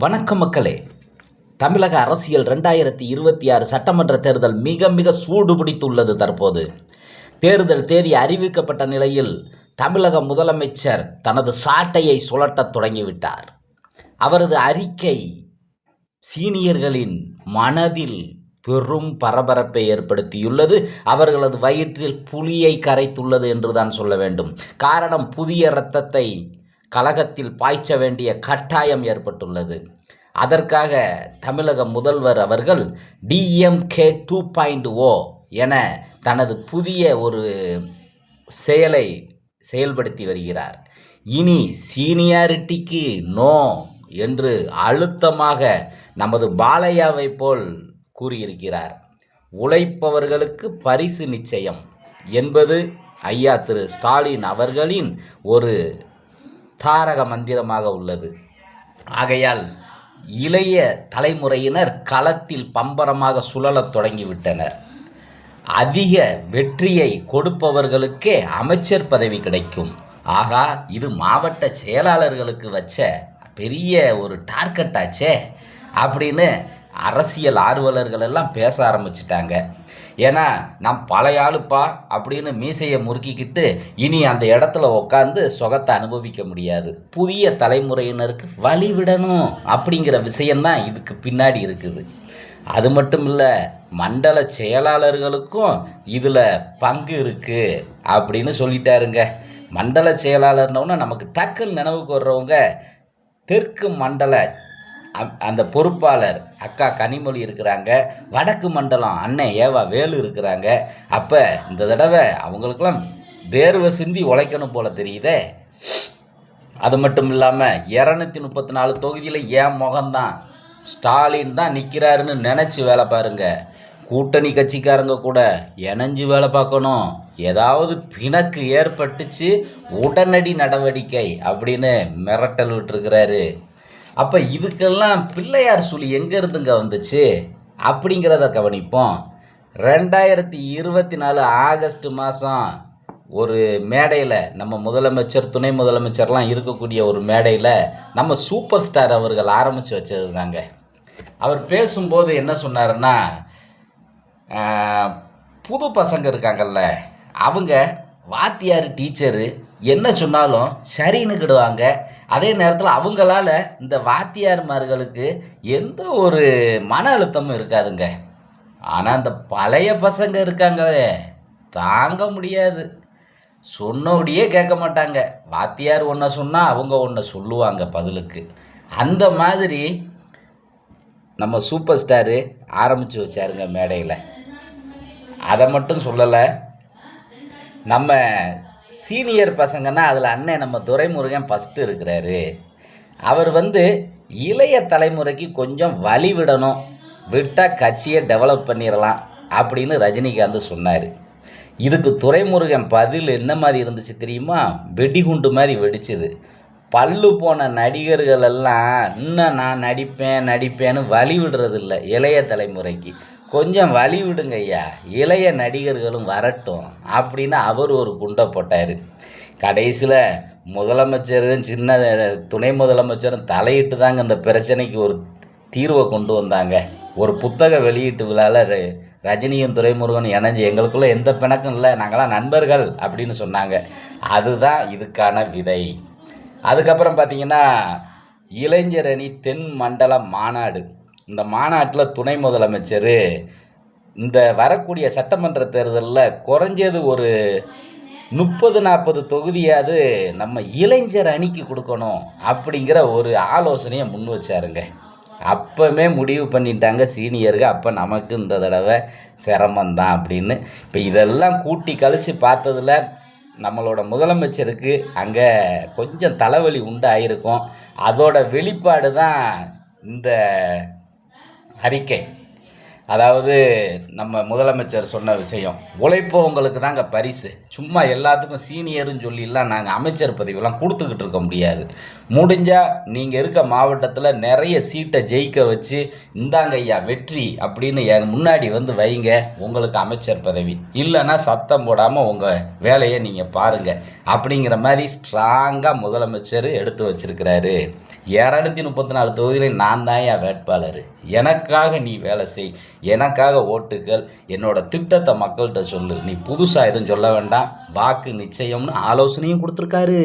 வணக்கம் மக்களே. தமிழக அரசியல் 2026 சட்டமன்ற தேர்தல் மிக மிக சூடு பிடித்துள்ளது. தற்போது தேர்தல் தேதி அறிவிக்கப்பட்ட நிலையில் தமிழக முதலமைச்சர் தனது சாட்டையை சுழட்டத் தொடங்கிவிட்டார். அவரது அறிக்கை சீனியர்களின் மனதில் பெரும் பரபரப்பை ஏற்படுத்தியுள்ளது. அவர்களது வயிற்றில் புலியை கரைத்துள்ளது என்றுதான் சொல்ல வேண்டும். காரணம், புதிய இரத்தத்தை கழகத்தில் பாய்ச்ச வேண்டிய கட்டாயம் ஏற்பட்டுள்ளது. அதற்காக தமிழக முதல்வர் அவர்கள் DMK 2.0 என தனது புதிய ஒரு செயலை செயல்படுத்தி வருகிறார். இனி சீனியாரிட்டிக்கு நோ என்று அழுத்தமாக நமது பாலையாவை போல் கூறியிருக்கிறார். உழைப்பவர்களுக்கு பரிசு நிச்சயம் என்பது ஐயா திரு ஸ்டாலின் அவர்களின் ஒரு தாரக மந்திரமாக உள்ளது. ஆகையால் இளைய தலைமுறையினர் களத்தில் பம்பரமாக சுழலத் தொடங்கிவிட்டனர். அதிக வெற்றியை கொடுப்பவர்களுக்கே அமைச்சர் பதவி கிடைக்கும். ஆகா, இது மாவட்ட செயலாளர்களுக்கு வச்ச பெரிய ஒரு டார்கெட்டாச்சே அப்படின்னு அரசியல் ஆர்வலர்கள் எல்லாம் பேச ஆரம்பிச்சிட்டாங்க. ஏன்னா, நான் பழைய ஆளுப்பா அப்படின்னு மீசையை முறுக்கிக்கிட்டு இனி அந்த இடத்துல உட்காந்து சுகத்தை அனுபவிக்க முடியாது. புதிய தலைமுறையினருக்கு வழிவிடணும் அப்படிங்கிற விஷயந்தான் இதுக்கு பின்னாடி இருக்குது. அது மட்டும் இல்லை, மண்டல செயலாளர்களுக்கும் இதில் பங்கு இருக்குது அப்படின்னு சொல்லிட்டாருங்க. மண்டல செயலாளர்னோன்னா நமக்கு டக்குன்னு நினைவுக்கு வர்றவங்க தெற்கு மண்டல அந்த பொறுப்பாளர் அக்கா கனிமொழி இருக்கிறாங்க, வடக்கு மண்டலம் அண்ணன் ஏவா வேலு இருக்கிறாங்க. அப்போ இந்த தடவை அவங்களுக்கெல்லாம் வேர்வை சிந்தி உழைக்கணும் போல தெரியுதே. அது மட்டும் இல்லாமல் 234 தொகுதியில் என் முகம்தான் ஸ்டாலின் தான் நிற்கிறாருன்னு நினச்சி வேலை பாருங்க. கூட்டணி கட்சிக்காரங்க கூட இணைஞ்சு வேலை பார்க்கணும். ஏதாவது பிணக்கு ஏற்பட்டுச்சு உடனடி நடவடிக்கை அப்படின்னு மிரட்டல் விட்டுருக்கிறாரு. அப்போ இதுக்கெல்லாம் பிள்ளையார் சொல்லி எங்கே இருந்துங்க வந்துச்சு அப்படிங்கிறத கவனிப்போம். 2024 ஆகஸ்ட் மாதம் ஒரு மேடையில் நம்ம முதலமைச்சர் துணை முதலமைச்சர்லாம் இருக்கக்கூடிய ஒரு மேடையில் நம்ம சூப்பர் ஸ்டார் அவர்கள் ஆரம்பித்து வச்சுருந்தாங்க. அவர் பேசும்போது என்ன சொன்னாருன்னா, புது பசங்க இருக்காங்கல்ல, அவங்க வாத்தியார் டீச்சரு என்ன சொன்னாலும் சரின்னுக்கிடுவாங்க. அதே நேரத்தில் அவங்களால இந்த வாத்தியார்மார்களுக்கு எந்த ஒரு மன அழுத்தமும் இருக்காதுங்க. ஆனால் இந்த பழைய பசங்க இருக்காங்களே, தாங்க முடியாது. சொன்னபடியே கேட்க மாட்டாங்க. வாத்தியார் ஒன்றை சொன்னால் அவங்க ஒன்றை சொல்லுவாங்க பதிலுக்கு. அந்த மாதிரி நம்ம சூப்பர் ஸ்டாரு ஆரம்பித்து வச்சாருங்க மேடையில். அதை மட்டும் சொல்லலை, நம்ம சீனியர் பசங்கன்னா அதில் அண்ணன் நம்ம துரைமுருகன் ஃபஸ்ட்டு இருக்கிறாரு. அவர் இளைய தலைமுறைக்கு கொஞ்சம் வழி விடணும், விட்டால் கட்சியை டெவலப் பண்ணிடலாம் அப்படின்னு ரஜினிகாந்த் சொன்னார். இதுக்கு துரைமுருகன் பதில் என்ன மாதிரி இருந்துச்சு தெரியுமா? வெடிகுண்டு மாதிரி வெடிச்சுது. பல்லு போன நடிகர்கள் எல்லாம் இன்னும் நான் நடிப்பேன்னு வழி விடுறதில்ல. இளைய தலைமுறைக்கு கொஞ்சம் வழி விடுங்க ஐயா, இளைய நடிகர்களும் வரட்டும் அப்படின்னு அவர் ஒரு குண்டை போட்டார். கடைசியில் முதலமைச்சரும் சின்ன துணை முதலமைச்சரும் தலையிட்டு தாங்க இந்த பிரச்சனைக்கு ஒரு தீர்வை கொண்டு வந்தாங்க. ஒரு புத்தக வெளியீட்டு விழாவில் ரஜினியும் துரைமுருகன் இணைஞ்சு எங்களுக்குள்ளே எந்த பிணக்கும் இல்லை, நாங்களாம் நண்பர்கள் அப்படின்னு சொன்னாங்க. அதுதான் இதுக்கான விதை. அதுக்கப்புறம் பார்த்திங்கன்னா, இளைஞர் அணி தென் மண்டல மாநாடு. இந்த மாநாட்டில் துணை முதலமைச்சர் இந்த வரக்கூடிய சட்டமன்ற தேர்தலில் குறைஞ்சது ஒரு 30-40 தொகுதியாவது நம்ம இளைஞர் அணிக்கு கொடுக்கணும் அப்படிங்கிற ஒரு ஆலோசனையை முன் வச்சாருங்க. அப்போவே முடிவு பண்ணிட்டாங்க சீனியர்கள், அப்போ நமக்கு இந்த தடவை சிரமந்தான் அப்படின்னு. இப்போ இதெல்லாம் கூட்டி கழித்து பார்த்ததில் நம்மளோட முதலமைச்சருக்கு அங்கே கொஞ்சம் தலைவலி உண்டாயிருக்கும். அதோட வெளிப்பாடு தான் இந்த அறிக்கை. அதாவது நம்ம முதலமைச்சர் சொன்ன விஷயம், உழைப்பவங்களுக்கு தாங்க பரிசு. சும்மா எல்லாத்துக்கும் சீனியர்னு சொல்லிலாம் நாங்கள் அமைச்சர் பதவியெல்லாம் கொடுத்துக்கிட்டு இருக்க முடியாது. முடிஞ்சால் நீங்கள் இருக்க மாவட்டத்தில் நிறைய சீட்டை ஜெயிக்க வச்சு இந்தாங்க ஐயா வெற்றி அப்படின்னு என் முன்னாடி வந்து வைங்க, உங்களுக்கு அமைச்சர் பதவி. இல்லைன்னா சத்தம் போடாமல் உங்கள் வேலையை நீங்கள் பாருங்கள் அப்படிங்கிற மாதிரி ஸ்ட்ராங்காக முதலமைச்சர் எடுத்து வச்சிருக்கிறாரு. 234 தொகுதியிலையும் நான் தான் என் வேட்பாளர், எனக்காக நீ வேலை செய், எனக்காக ஓட்டுக்கள், என்னோட திட்டத்தை மக்கள்கிட்ட சொல்லு, நீ புதுசாக எதுவும் சொல்ல வேண்டாம், வாக்கு நிச்சயம்னு ஆலோசனையும் கொடுத்துருக்காரு.